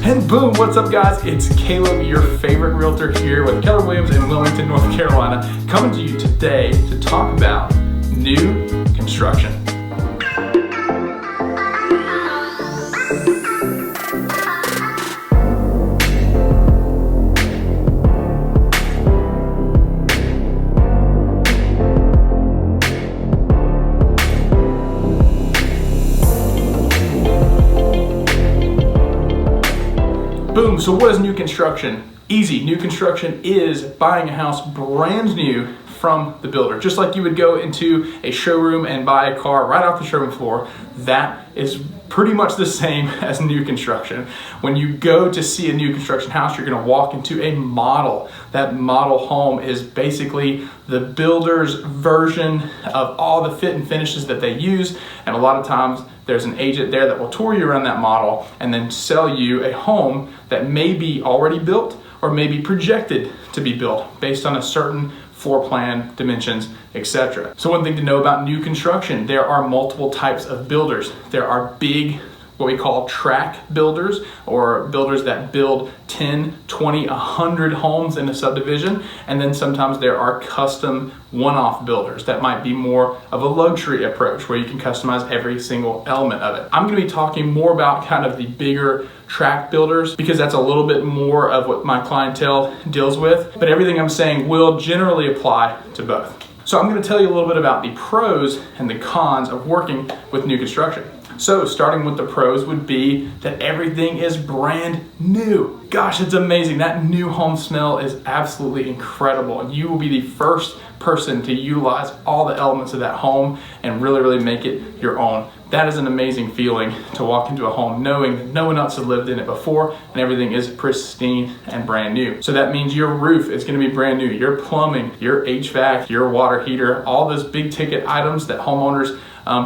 And boom, what's up guys? It's Caleb, your favorite realtor here with Keller Williams in Wilmington, North Carolina, coming to you today to talk about new construction. Boom, so what is new construction? Easy. New construction is buying a house brand new from the builder. Just like you would go into a showroom and buy a car right off the showroom floor, that is pretty much the same as new construction. When you go to see a new construction house, you're gonna walk into a model. That model home is basically the builder's version of all the fit and finishes that they use, and a lot of times there's an agent there that will tour you around that model and then sell you a home that may be already built or may be projected to be built based on a certain floor plan, dimensions, etc. So one thing to know about new construction, there are multiple types of builders. There are big, what we call tract builders, or builders that build 10, 20, 100 homes in a subdivision. And then sometimes there are custom one-off builders that might be more of a luxury approach where you can customize every single element of it. I'm gonna be talking more about kind of the bigger tract builders because that's a little bit more of what my clientele deals with, but everything I'm saying will generally apply to both. So I'm gonna tell you a little bit about the pros and the cons of working with new construction. So starting with the pros would be that everything is brand new. Gosh, it's amazing. That new home smell is absolutely incredible. You will be the first person to utilize all the elements of that home and really make it your own. That is an amazing feeling to walk into a home knowing that no one else has lived in it before and everything is pristine and brand new. So that means your roof is going to be brand new, your plumbing, your HVAC, your water heater, all those big ticket items that homeowners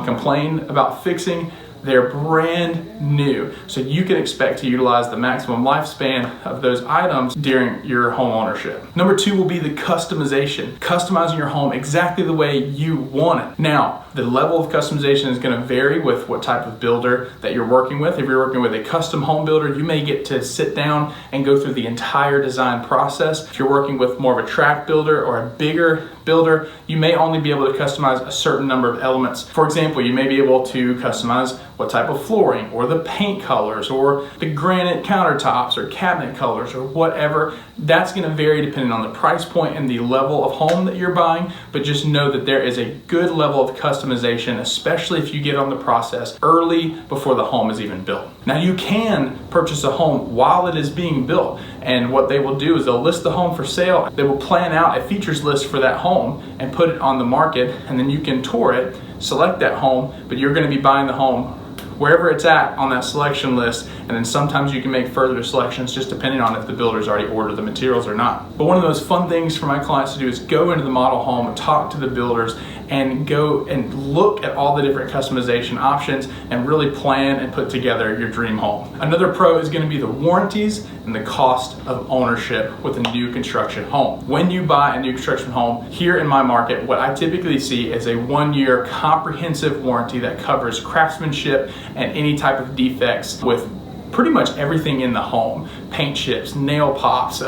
complain about fixing, they're brand new. So you can expect to utilize the maximum lifespan of those items during your home ownership. Number two will be the customization. Customizing your home exactly the way you want it. Now, the level of customization is going to vary with what type of builder that you're working with. If you're working with a custom home builder, you may get to sit down and go through the entire design process. If you're working with more of a tract builder or a bigger builder, you may only be able to customize a certain number of elements. For example, you may be able to customize what type of flooring or the paint colors or the granite countertops or cabinet colors or whatever. That's going to vary depending on the price point and the level of home that you're buying, but just know that there is a good level of customization, especially if you get on the process early before the home is even built. Now you can purchase a home while it is being built, and what they will do is they'll list the home for sale. They will plan out a features list for that home and put it on the market, and then you can tour it, select that home, but you're going to be buying the home wherever it's at on that selection list, and then sometimes you can make further selections just depending on if the builder's already ordered the materials or not. But one of those fun things for my clients to do is go into the model home and talk to the builders and go and look at all the different customization options and really plan and put together your dream home. Another pro is going to be the warranties and the cost of ownership with a new construction home. When you buy a new construction home here in my market, what I typically see is a 1-year comprehensive warranty that covers craftsmanship and any type of defects with pretty much everything in the home. Paint chips, nail pops,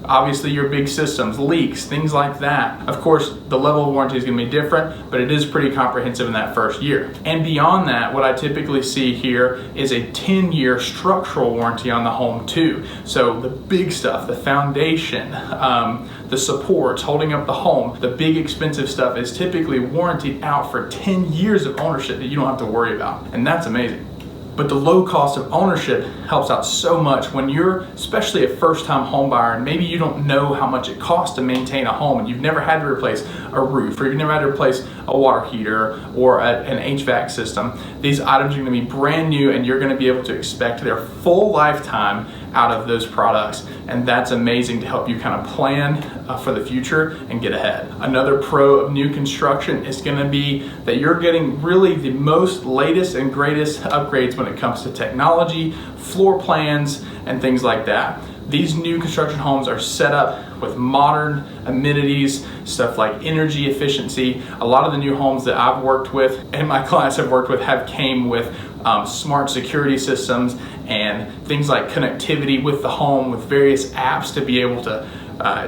obviously your big systems, leaks, things like that. Of course, the level of warranty is going to be different, but it is pretty comprehensive in that first year. And beyond that, what I typically see here is a 10-year structural warranty on the home too. So the big stuff, the foundation, the supports holding up the home, the big expensive stuff is typically warranted out for 10 years of ownership that you don't have to worry about. And that's amazing. But the low cost of ownership helps out so much when you're especially a first-time home buyer and maybe you don't know how much it costs to maintain a home and you've never had to replace a roof or you've never had to replace a water heater or an HVAC system. These items are going to be brand new and you're going to be able to expect their full lifetime out of those products, and that's amazing to help you kind of plan for the future and get ahead. Another pro of new construction is going to be that you're getting really the most latest and greatest upgrades when it comes to technology, floor plans, and things like that. These new construction homes are set up with modern amenities, stuff like energy efficiency. A lot of the new homes that I've worked with and my clients have worked with have came with smart security systems and things like connectivity with the home with various apps to be able to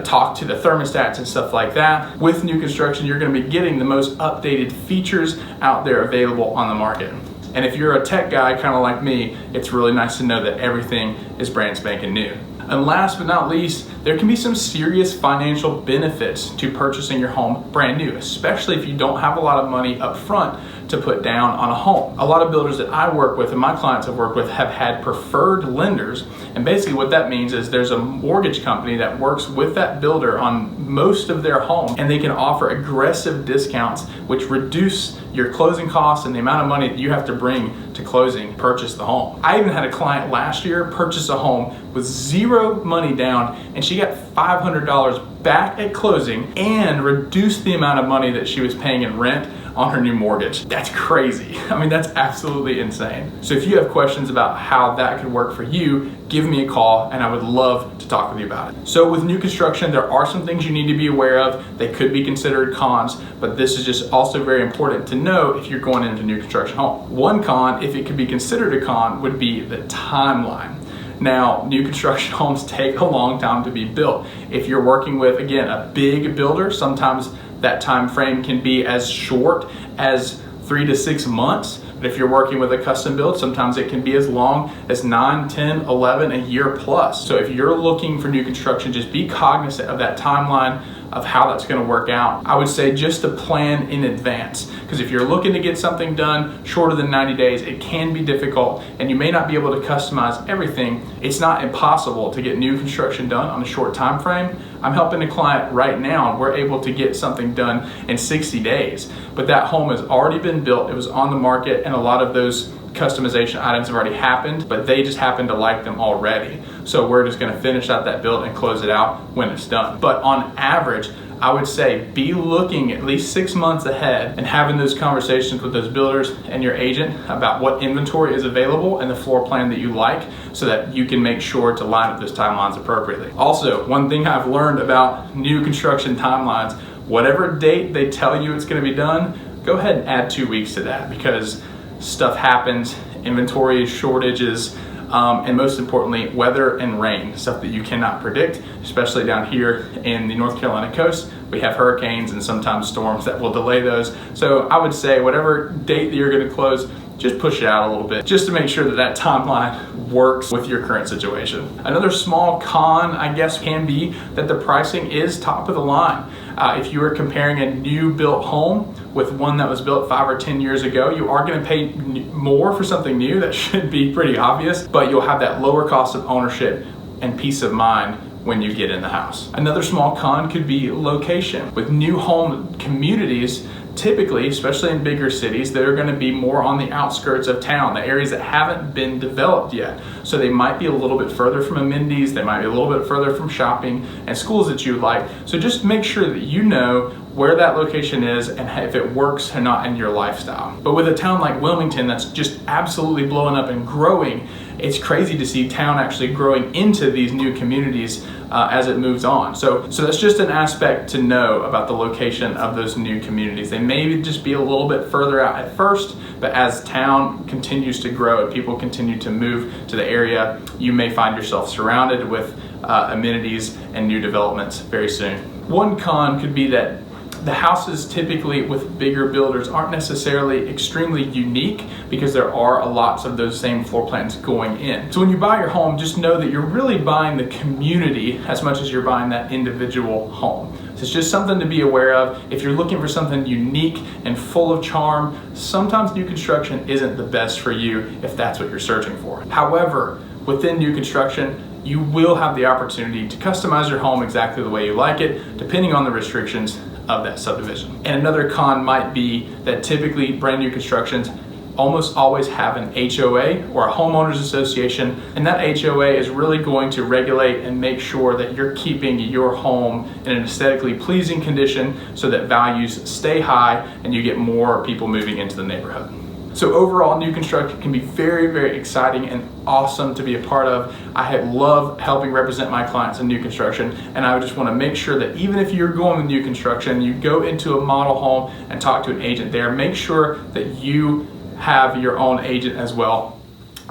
talk to the thermostats and stuff like that. With new construction, you're going to be getting the most updated features out there available on the market. And if you're a tech guy, kind of like me, it's really nice to know that everything is brand spanking new. And last but not least, there can be some serious financial benefits to purchasing your home brand new, especially if you don't have a lot of money up front to put down on a home. A lot of builders that I work with and my clients have worked with have had preferred lenders. And basically what that means is there's a mortgage company that works with that builder on most of their home, and they can offer aggressive discounts which reduce your closing costs and the amount of money that you have to bring to closing, purchase the home. I even had a client last year purchase a home with zero money down, and she got $500 back at closing and reduced the amount of money that she was paying in rent on her new mortgage. That's crazy. I mean, that's absolutely insane. So if you have questions about how that could work for you, give me a call and I would love to talk with you about it. So with new construction, there are some things you need to be aware of. They could be considered cons, but this is just also very important to know if you're going into a new construction home. One con, if it could be considered a con, would be the timeline. Now, new construction homes take a long time to be built. If you're working with, again, a big builder, sometimes that time frame can be as short as 3 to 6 months. But if you're working with a custom build, sometimes it can be as long as 9, 10, 11, a year plus. So if you're looking for new construction, just be cognizant of that timeline of how that's going to work out. I would say just to plan in advance, because if you're looking to get something done shorter than 90 days, it can be difficult and you may not be able to customize everything. It's not impossible to get new construction done on a short time frame. I'm helping a client right now and we're able to get something done in 60 days, but that home has already been built, it was on the market, and a lot of those customization items have already happened, but they just happen to like them already. So we're just gonna finish out that build and close it out when it's done. But on average, I would say be looking at least 6 months ahead and having those conversations with those builders and your agent about what inventory is available and the floor plan that you like, so that you can make sure to line up those timelines appropriately. Also, one thing I've learned about new construction timelines, whatever date they tell you it's gonna be done, go ahead and add 2 weeks to that, because stuff happens, inventory shortages, and most importantly, weather and rain, stuff that you cannot predict, especially down here in the North Carolina coast. We have hurricanes and sometimes storms that will delay those. So I would say whatever date that you're gonna close, just push it out a little bit, just to make sure that that timeline works with your current situation. Another small con, I guess, can be that the pricing is top of the line. If you are comparing a new built home with one that was built 5 or 10 years ago, you are gonna pay more for something new. That should be pretty obvious, but you'll have that lower cost of ownership and peace of mind when you get in the house. Another small con could be location. With new home communities, typically, especially in bigger cities, that are going to be more on the outskirts of town, the areas that haven't been developed yet. So they might be a little bit further from amenities, they might be a little bit further from shopping and schools that you would like. So just make sure that you know where that location is and if it works or not in your lifestyle. But with a town like Wilmington that's just absolutely blowing up and growing, it's crazy to see town actually growing into these new communities as it moves on. So that's just an aspect to know about the location of those new communities. They may just be a little bit further out at first, but as town continues to grow and people continue to move to the area, you may find yourself surrounded with amenities and new developments very soon. One con could be that the houses typically with bigger builders aren't necessarily extremely unique, because there are lots of those same floor plans going in. So when you buy your home, just know that you're really buying the community as much as you're buying that individual home. So it's just something to be aware of. If you're looking for something unique and full of charm, sometimes new construction isn't the best for you if that's what you're searching for. However, within new construction, you will have the opportunity to customize your home exactly the way you like it, depending on the restrictions of that subdivision. And another con might be that typically brand new constructions almost always have an HOA or a homeowners association, and that HOA is really going to regulate and make sure that you're keeping your home in an aesthetically pleasing condition so that values stay high and you get more people moving into the neighborhood. So overall, new construction can be very, very exciting and awesome to be a part of. I love helping represent my clients in new construction, and I just want to make sure that even if you're going with new construction, you go into a model home and talk to an agent there, make sure that you have your own agent as well.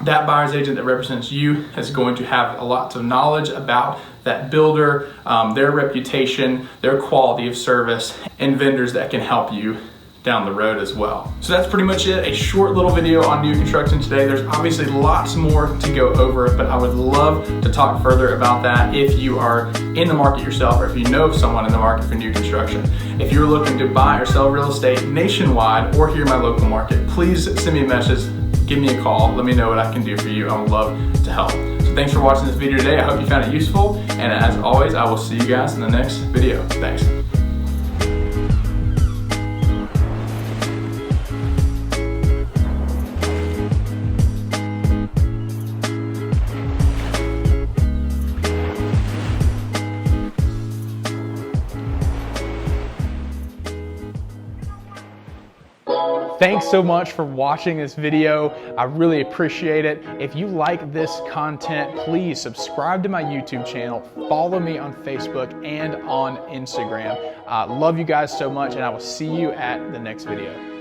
That buyer's agent that represents you is going to have a lot of knowledge about that builder, their reputation, their quality of service, and vendors that can help you down the road as well. So that's pretty much it. A short little video on new construction today. There's obviously lots more to go over, but I would love to talk further about that if you are in the market yourself, or if you know of someone in the market for new construction. If you're looking to buy or sell real estate nationwide or here in my local market, please send me a message, give me a call, let me know what I can do for you. I would love to help. So thanks for watching this video today. I hope you found it useful. And as always, I will see you guys in the next video. Thanks. Thanks so much for watching this video. I really appreciate it. If you like this content, please subscribe to my YouTube channel, follow me on Facebook and on Instagram. Love you guys so much, and I will see you at the next video.